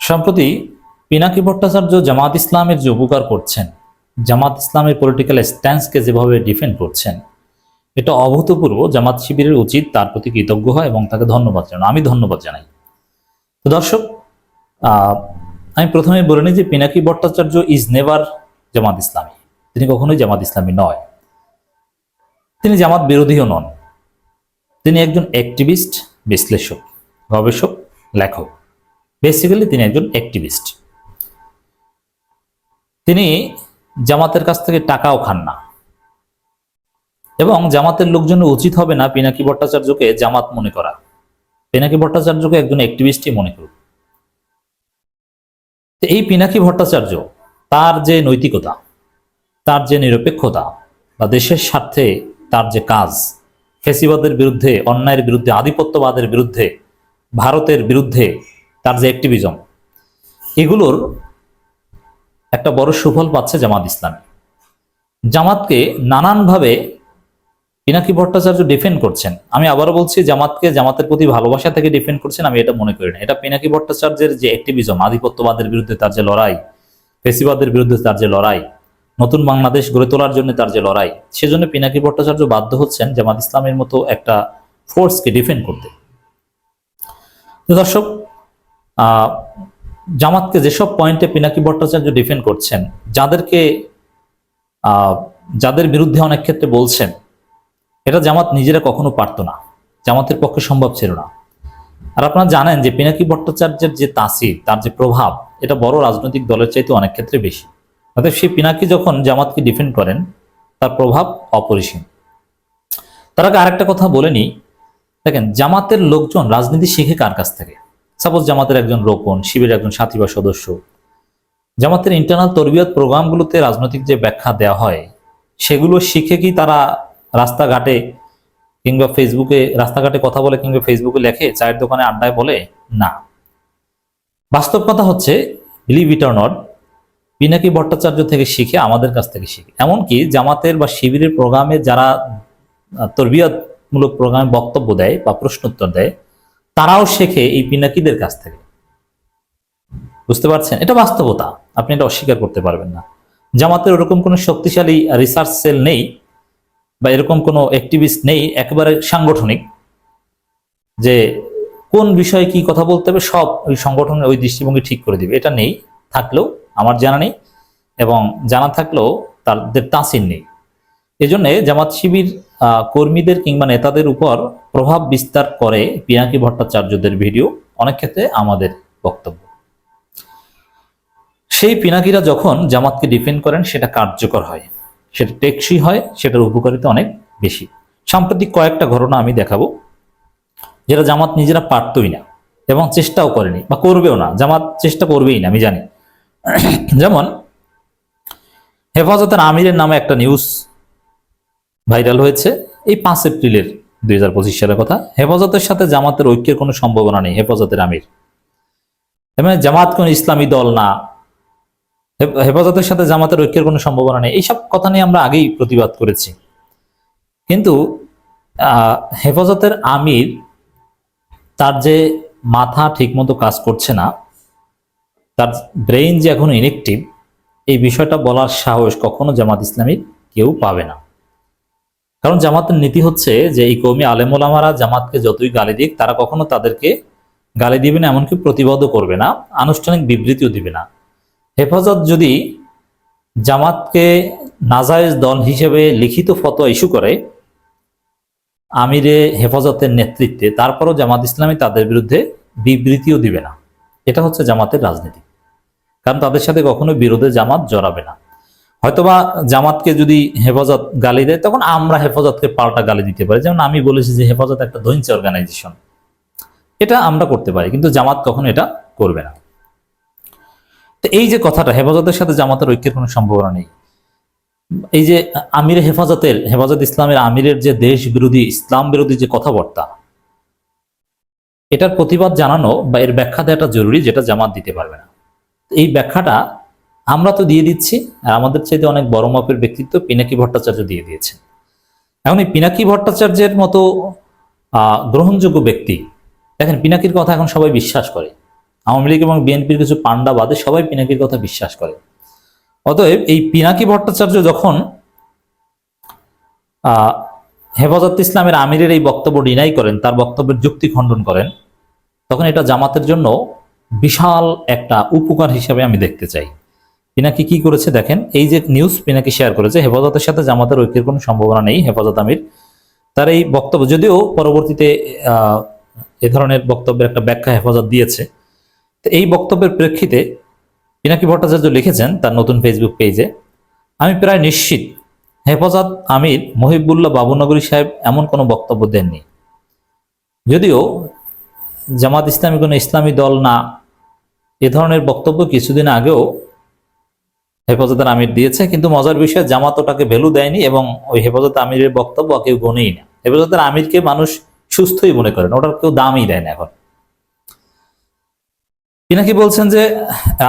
সম্প্রতি পিনাকি ভট্টাচার্য জামাত ইসলামের যে উপকার করছেন, জামাত ইসলামের পলিটিক্যাল স্ট্যান্সকে যেভাবে ডিফেন্ড করছেন, এটা অভূতপূর্ব। জামাত শিবিরের উচিত তার প্রতি কৃতজ্ঞ হয় এবং তাকে ধন্যবাদ জানানো। আমি ধন্যবাদ জানাই। তো দর্শক, আমি প্রথমে বলে নিই যে পিনাকি ভট্টাচার্য ইজ নেভার জামাত ইসলামী। তিনি কখনোই জামাত ইসলামী নয়। তিনি জামাত বিরোধীও নন। তিনি একজন অ্যাক্টিভিস্ট, বিশ্লেষক, গবেষক, লেখক। বেসিক্যালি তিনি একজন অ্যাক্টিভিস্ট। তিনি জামাতের কাছ থেকে টাকাও খান না, এবং জামাতের লোকজনের উচিত হবে না পিনাকি ভট্টাচার্যকে জামাত মনে করা। পিনাকি ভট্টাচার্যকে একজন অ্যাক্টিভিস্টই মনে করুন। এই পিনাকি ভট্টাচার্য, তার যে নৈতিকতা, তার যে নিরপেক্ষতা বা দেশের স্বার্থে তার যে কাজ, ফ্যাসিবাদের বিরুদ্ধে, অন্যায়ের বিরুদ্ধে, আধিপত্যবাদের বিরুদ্ধে, ভারতের বিরুদ্ধে তার যে অ্যাক্টিভিজম, এগুলোর একটা বড় সুফল পাচ্ছে জামাত ইসলামী। জামাতকে নানানভাবে পিনাকি ভট্টাচার্য ডিফেন্ড করছেন। আমি আবারও বলছি, জামাতকে জামাতের প্রতি ভালোবাসা থেকে ডিফেন্ড করছেন, আমি এটা মনে করি না। এটা পিনাকি ভট্টাচার্যের যে অ্যাক্টিভিজম, আধিপত্যবাদের বিরুদ্ধে তার যে লড়াই, ফ্যাসিবাদের বিরুদ্ধে তার যে লড়াই, নতুন বাংলাদেশ গড়ে তোলার জন্য তার যে লড়াই, সেজন্য পিনাকি ভট্টাচার্য বাধ্য হচ্ছেন জামাত ইসলামের মতো একটা ফোর্সকে ডিফেন্ড করতে। তো দর্শক, জামাতকে যেসব পয়েন্টে পিনাকি ভট্টাচার্য ডিফেন্ড করছেন, যাদের বিরুদ্ধে অনেক ক্ষেত্রে বলছেন, এটা জামাত নিজেরা কখনো পারতো না, জামাতের পক্ষে সম্ভব ছিল না। আর আপনারা জানেন যে পিনাকি ভট্টাচার্যের যে তাসির, তার যে প্রভাব, এটা বড় রাজনৈতিক দলের চাইতে অনেক ক্ষেত্রে বেশি। অর্থাৎ সেই পিনাকি যখন জামাতকে ডিফেন্ড করেন, তার প্রভাব অপরিসীম। তার আগে আরেকটা কথা বলে নি, দেখেন জামাতের লোকজন রাজনীতি শিখে কার কাছ থেকে? সাপোজ জামাতের একজন রোকন, শিবিরের একজন সাথী বা সদস্য, জামাতের ইন্টারনাল তরবিয়ত প্রোগ্রামগুলোতে রাজনৈতিক যে ব্যাখ্যা দেওয়া হয়, সেগুলো শিখে কি তারা রাস্তাঘাটে কিংবা ফেসবুকে রাস্তাঘাটে কথা বলে কিংবা ফেসবুকে লেখে, চায়ের দোকানে আড্ডায় বলে? না। বাস্তব কথা হচ্ছে, believe it or not, Pinaki Bhattacharya থেকে শিখে, আমাদের কাছ থেকে শিখে। এমনকি জামাতের বা শিবিরের প্রোগ্রামে যারা তরবিয়তমূলক প্রোগ্রামে বক্তব্য দেয় বা প্রশ্নোত্তর দেয়, তারাও শেখে এই পিনাকিদের কাছ থেকে। বুঝতে পারছেন? এটা বাস্তবতা, আপনি এটা অস্বীকার করতে পারবেন না। জামাতের ওরকম কোনো শক্তিশালী রিসার্চ সেল নেই বা এরকম কোনো অ্যাক্টিভিস্ট নেই একেবারে সাংগঠনিক, যে কোন বিষয়ে কি কথা বলতে হবে সব ওই সংগঠনের ওই দৃষ্টিভঙ্গি ঠিক করে দিবে। এটা নেই, থাকলেও আমার জানা নেই, এবং জানা থাকলেও তাদের তাসির নেই। এজন্য জামাত শিবির কর্মীদের কিংবা নেতাদের উপর প্রভাব বিস্তার করে পিনাকি ভট্টাচার্যদের ভিডিও, অনেক ক্ষেত্রে আমাদের বক্তব্য। সেই পিনাকিরা যখন জামাতকে ডিফেন্ড করেন, সেটা কার্যকর হয়, সেটা টেকসই হয়, সেটার উপকারিতা অনেক বেশি। সাম্প্রতিক কয়েকটা ঘটনা আমি দেখাবো, যেটা জামাত নিজেরা পারতই না এবং চেষ্টাও করেনি বা করবেও না। জামাত চেষ্টা করবেই না, আমি জানি। যেমন হেফাজতের আমিরের নামে একটা নিউজ ভাইরাল হয়েছে এই 5 এপ্রিলের 2025 সালের কথা। হেফাজতের সাথে জামাতের ঐক্যের কোনো সম্ভাবনা নেই। হেফাজতের আমির, মানে জামাত কোন ইসলামী দল না, হেফাজতের সাথে জামাতের ঐক্যের কোনো সম্ভাবনা নেই, এইসব কথা নিয়ে আমরা আগেই প্রতিবাদ করেছি। কিন্তু হেফাজতের আমির, তার যে মাথা ঠিকমতো কাজ করছে না, তার ব্রেইন যে এখনো ইনএক্টিভ, এই বিষয়টা বলার সাহস কখনো জামাত ইসলামীর কেউ পাবে না। কারণ জামাতের নীতি হচ্ছে যে এই কওমি আলেম ওলামারা জামাতকে যতই গালি দিক, তারা কখনো তাদেরকে গালি দিবে না, এমনকি প্রতিবাদও করবে না, আনুষ্ঠানিক বিবৃতিও দিবে না। হেফাজত যদি জামাতকে নাজায়েজ দল হিসেবে লিখিত ফতোয়া ইস্যু করে আমিরে হেফাজতের নেতৃত্বে, তারপরও জামাত ইসলামী তাদের বিরুদ্ধে বিবৃতিও দিবে না। এটা হচ্ছে জামাতের রাজনীতি। কারণ তাদের সাথে কখনো বিরোধে জামাত জড়াবে না। হয়তোবা জামাতকে যদি হেফাজত গালি দেয়, তখন আমরা হেফাজতকে পাল্টা গালি দিতে পারি। যেমন আমি বলেছি যে হেফাজত একটা ধৈর্য অর্গানাইজেশন, এটা আমরা করতে পারি, কিন্তু জামাত কখনো এটা করবে না। তো এই যে কথাটা, হেফাজতের সাথে জামাতের ঐক্যের কোনো সম্ভাবনা নেই, এই যে আমির হেফাজত ইসলামের আমিরের যে দেশ বিরোধী, ইসলাম বিরোধী যে কথাবার্তা, এটার প্রতিবাদ জানানো বা এর ব্যাখ্যা দেওয়াটা জরুরি, যেটা জামাত দিতে পারবে না। এই ব্যাখ্যাটা আমরা তো দিয়ে দিচ্ছি, আর আমাদের চাইতে অনেক বড় মাপের ব্যক্তিত্ব পিনাকি ভট্টাচার্য দিয়ে দিয়েছেন। এখন এই পিনাকি ভট্টাচার্যের মতো গ্রহণযোগ্য ব্যক্তি, দেখেন পিনাকির কথা এখন সবাই বিশ্বাস করে। আওয়ামী লীগ এবং বিএনপির কিছু পান্ডা বাদে সবাই পিনাকির কথা বিশ্বাস করে। অতএব এই পিনাকি ভট্টাচার্য যখন হেফাজত ইসলামের আমিরের এই বক্তব্য ডিনাই করেন, তার বক্তব্যের যুক্তি খণ্ডন করেন, তখন এটা জামাতের জন্য বিশাল একটা উপকার হিসাবে আমি দেখতে চাই। পিনাকি কি করেছে দেখেন, এই যে নিউজ পিনাকি শেয়ার করেছে, হেফাজতের সাথে জামাতের ঐক্যের কোনো সম্ভাবনা নেই। হেফাজত আমির তার এই বক্তব্য, যদিও পরবর্তীতে এ ধরনের বক্তব্যের একটা ব্যাখ্যা হেফাজত দিয়েছে, তো এই বক্তব্যের প্রেক্ষিতে পিনাকি ভট্টাচার্য লিখেছেন তার নতুন ফেসবুক পেজে, আমি প্রায় নিশ্চিত হেফাজত আমির মহিবুল্লাহ বাবুনগরী সাহেব এমন কোনো বক্তব্য দেননি। যদিও জামাত ইসলামী কোনো ইসলামী দল না, এ ধরনের বক্তব্য কিছুদিন আগেও হেফাজতের আমির দিয়েছে, কিন্তু মজার বিষয় জামাত ওটাকে ভ্যালু দেয়নি এবং ওই হেফাজত আমিরের বক্তব্য কেউ গনেই না। হেফাজতের আমিরকে মানুষ সুস্থই মনে করেন, ওটার কেউ দামই দেয় না এখন। পিনাকি বলছেন যে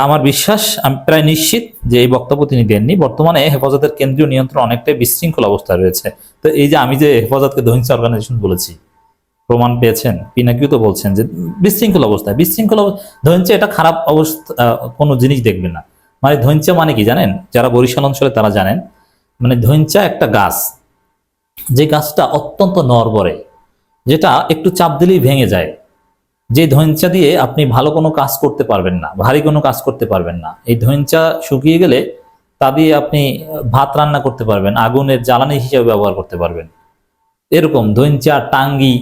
আমার বিশ্বাস, আমি প্রায় নিশ্চিত যে এই বক্তব্য তিনি দেননি। বর্তমানে হেফাজতের কেন্দ্রীয় নিয়ন্ত্রণ অনেকটাই বিশৃঙ্খল অবস্থায় রয়েছে। তো এই যে আমি যে হেফাজতকে দহিংস অর্গানাইজেশন বলেছি, প্রমাণ পেয়েছেন, পিনাকিও তো বলছেন যে বিশৃঙ্খল অবস্থায়। ধৈঞ্চা এটা খারাপ অবস্থা কোনো জিনিস দেখবেন না। মানে ধৈঞ্চা মানে কি জানেন, যারা বরিশাল অঞ্চলে তারা জানেন, মানে ধৈঞ্চা একটা গাছ, যে গাছটা অত্যন্ত নড়বড়ে, যেটা একটু চাপ দিলেই ভেঙে যায়। যে ধৈঞ্চা দিয়ে আপনি ভালো কোনো কাজ করতে পারবেন না, ভারী কোনো কাজ করতে পারবেন না। এই ধৈঞ্চা শুকিয়ে গেলে তা দিয়ে আপনি ভাত রান্না করতে পারবেন, আগুনের জ্বালানি হিসেবে ব্যবহার করতে পারবেন। এরকম ধৈঞ্চা, টাঙ্গি,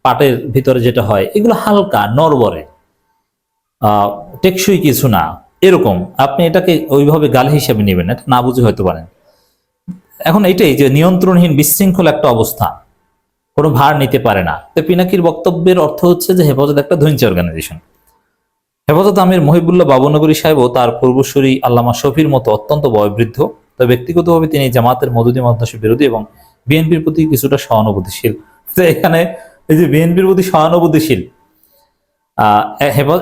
পাটের ভিতরে যেটা হয়, এগুলো হালকা নড়বড়ে, টেকসই কিছু না। এরকম আপনি এটাকে ওইভাবে গাল হিসেবে নেবেন, এটা না বুঝে হয়তো পারেন। এখন এটাই যে নিয়ন্ত্রণহীন বিশৃঙ্খল একটা অবস্থা, কোনো ভার নিতে পারে না। তো পিনাকির বক্তব্যের অর্থ হচ্ছে যে হেফাজত একটা ধৈঞ্চা অর্গানাইজেশন। হেফাজত আমির মহিবুল্লাহ বাবুনগরী সাহেবও তার পূর্বসূরি আল্লামা শফির মতো অত্যন্ত বয়োবৃদ্ধ। তবে ব্যক্তিগতভাবে তিনি জামাতের মওদুদি মাদ্রাসার বিরোধী এবং বিএনপির প্রতি কিছুটা সহানুভূতিশীল। তো এখানে এই যে বিএনপির প্রতি সহানুভূতিশীল,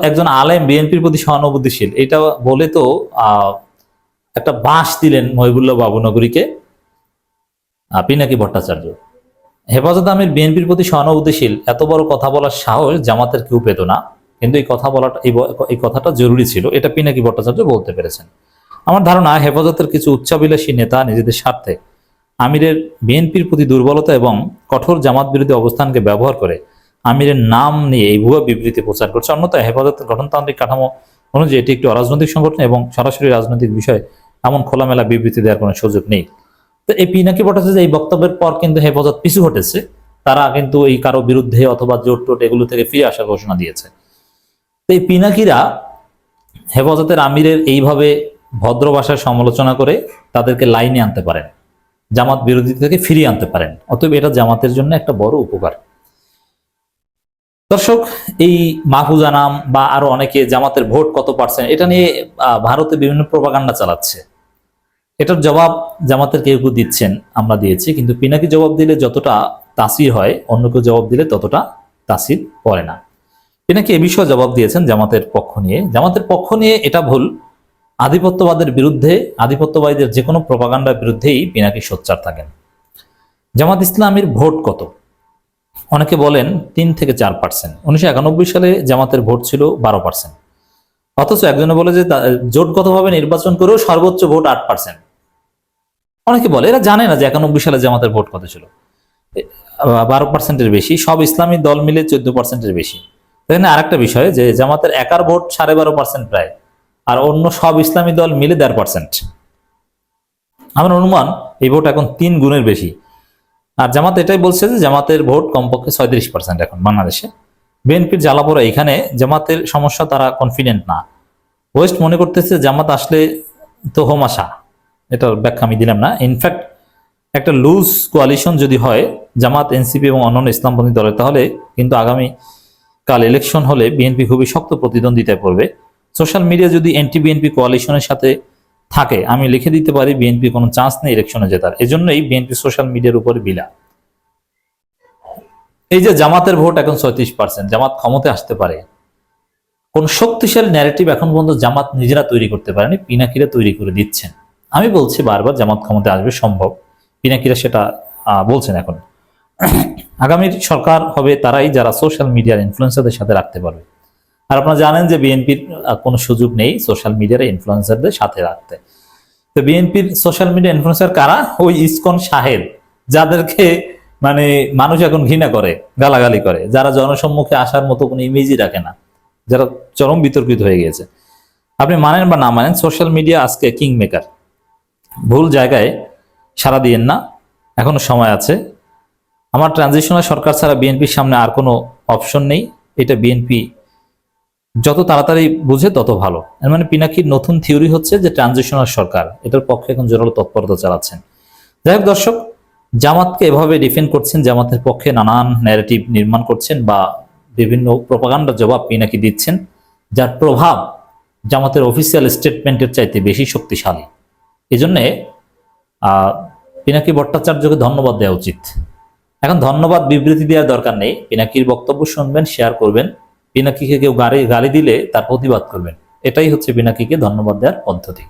একজন আলেম বিএনপির প্রতি সহানুভূতিশীল, এটা বলে তো একটা বাঁশ দিলেন মহিবুল্লাহ বাবুনগরীকে পিনাকি ভট্টাচার্য। হেফাজত আমির বিএনপির প্রতি সহানুভূতিশীল, এত বড় কথা বলার সাহস জামাতের কেউ পেত না, কিন্তু এই কথাটা জরুরি ছিল, এটা পিনাকি ভট্টাচার্য বলতে পেরেছেন। আমার ধারণা হেফাজতের কিছু উচ্চাভিলাষী নেতা নিজেদের স্বার্থে আমিরের বিএনপির প্রতি দুর্বলতা এবং কঠোর জামাত বিরোধী অবস্থানকে ব্যবহার করে আমিরের নাম নিয়ে এই ভুয়া বিবৃতি প্রচার করছে। অন্যথায় হেফাজতের গঠনতান্ত্রিক কাঠামো অনুযায়ী এটি একটি অরাজনৈতিক সংগঠন এবং সরাসরি রাজনৈতিক বিষয়ে এমন খোলামেলা বিবৃতি দেওয়ার কোনো সুযোগ নেই। তো এই পিনাকি ভট্টাচার্য এই বক্তব্যের পর কিন্তু হেফাজত পিছু হটেছে, তারা কিন্তু এই কারো বিরুদ্ধে অথবা জোট টোট এগুলো থেকে ফিরে আসার ঘোষণা দিয়েছে। তো এই পিনাকিরা হেফাজতের আমিরের এইভাবে ভদ্র ভাষায় সমালোচনা করে তাদেরকে লাইনে আনতে পারেন, জামাত বিরোধী থেকে ফিরিয়ে আনতে পারেন। অতএব এটা জামাতের জন্য একটা বড় উপকার। দর্শক, এই মাহফুজ আনাম বা আরো অনেকে জামাতের ভোট কত পার্সেন্ট এটা নিয়ে ভারতে বিভিন্ন প্রপাগান্ডা চালাচ্ছে। এটার জবাব জামাতের কেউ কেউ দিচ্ছেন, আমরা দিয়েছি, কিন্তু পিনাকি জবাব দিলে যতটা তাসির হয়, অন্য কেউ জবাব দিলে ততটা তাসির পড়ে না। পিনাকি এ বিষয়ে জবাব দিয়েছেন জামাতের পক্ষ নিয়ে এটা ভুল। আধিপত্যবাদের বিরুদ্ধে, আধিপত্যবাদীদের যে কোনো প্রপাগান্ডার বিরুদ্ধেই পিনাকি সোচ্চার থাকেন। জামাত ইসলামীর ভোট কত? অনেকে বলেন 3 থেকে 4%। 1991 সালে জামাতের ভোট ছিল 12%। অথচ একজনে বলে যে জোটগতভাবে নির্বাচন করেও সর্বোচ্চ ভোট 8%। অনেকে বলে এরা জানে না যে 91 সালে জামাতের ভোট কত ছিল, 12%-এর বেশি। সব ইসলামী দল মিলে 14%-এর বেশি। এখানে আরেকটা বিষয় যে জামাতের একার ভোট 12.5% প্রায়, আর অন্য সব ইসলামী দল মিলে 1.5%। আমার অনুমান এই ভোট এখন 3 গুণের বেশি। আর জামাত এটাই বলছে যে জামাতের ভোট কমপক্ষে 36% এখন বাংলাদেশে। বিএনপির জ্বালাপোড়া এখানে, জামাতের সমস্যা, তারা কনফিডেন্ট না। ওয়েস্ট মনে করতেছে জামাত আসলে তো হোমাশা, এটার ব্যাখ্যা আমি দিলাম না। ইনফ্যাক্ট একটা লুজ কোয়ালিশন যদি হয় জামাত, এনসিপি এবং অন্যান্য ইসলামপন্থী দলের, তাহলে কিন্তু আগামী কাল ইলেকশন হলে বিএনপি খুবই শক্ত প্রতিদ্বন্দ্বিতায় পড়বে। সোশ্যাল মিডিয়া যদি এনটি বিএনপি কোয়ালিশনের সাথে থাকে, আমি লিখে দিতে পারি বিএনপি কোনো চান্স নেই ইলেকশনে জেতার। এজন্যই বিএনপি সোশ্যাল মিডিয়ার উপরে বিলা। এই যে জামাতের ভোট এখন 36%, জামাত ক্ষমতায় আসতে পারে, কোন শক্তিশালী ন্যারেটিভ এখন পর্যন্ত জামাত নিজেরা তৈরি করতে পারেনি, পিনাকিরা তৈরি করে দিচ্ছেন। আমি বলছি বারবার জামাত ক্ষমতায় আসবে, সম্ভব, পিনাকিরা সেটা বলছেন এখন। আগামীর সরকার হবে তারাই যারা সোশ্যাল মিডিয়ার ইনফ্লুয়েন্সারদের সাথে রাখতে পারবে। আর আপনারা জানেন যে বিএনপির কোনো সুযোগ নেই সোশ্যাল মিডিয়ার ইনফ্লুয়েন্সারদের সাথে রাখতে। তো বিএনপির সোশ্যাল মিডিয়া ইনফ্লুয়েন্সার কারা? ওই ইসকন সাহেব, যাদেরকে মানে মানুষ এখন ঘৃণা করে, গালাগালি করে, যারা জনসম্মুখে আসার মতো কোনো ইমেজই রাখে না, যারা চরম বিতর্কিত হয়ে গেছে। আপনি মানেন বা না মানেন, সোশ্যাল মিডিয়া আজকে কিং মেকার। ভুল জায়গায় সাড়া দিয়েন না, এখনো সময় আছে। আমার ট্রানজিশনাল সরকার ছাড়া বিএনপির সামনে আর কোনো অপশন নেই। এটা বিএনপি যত তাড়াতাড়ি বুঝে তত ভালো। এর মানে পিনাকির নতুন থিওরি হচ্ছে যে ট্রানজিশনাল সরকার, এটার পক্ষে এখন জোরালো তৎপরতা চালাচ্ছেন। যাই হোক দর্শক, জামাতকে এভাবে ডিফেন্ড করছেন, জামাতের পক্ষে নানান ন্যারেটিভ নির্মাণ করছেন বা বিভিন্ন প্রোপাগান্ডার জবাব পিনাকি দিচ্ছেন, যার প্রভাব জামাতের অফিসিয়াল স্টেটমেন্টের চাইতে বেশি শক্তিশালী। এজন্যে পিনাকি ভট্টাচার্যকে ধন্যবাদ দেওয়া উচিত। এখন ধন্যবাদ বিবৃতি দেওয়ার দরকার নেই, পিনাকির বক্তব্য শুনবেন, শেয়ার করবেন, পিনাকিকে কেউ গালি দিলে তার প্রতিবাদ করবেন। এটাই হচ্ছে পিনাকিকে ধন্যবাদ দেওয়ার পদ্ধতি।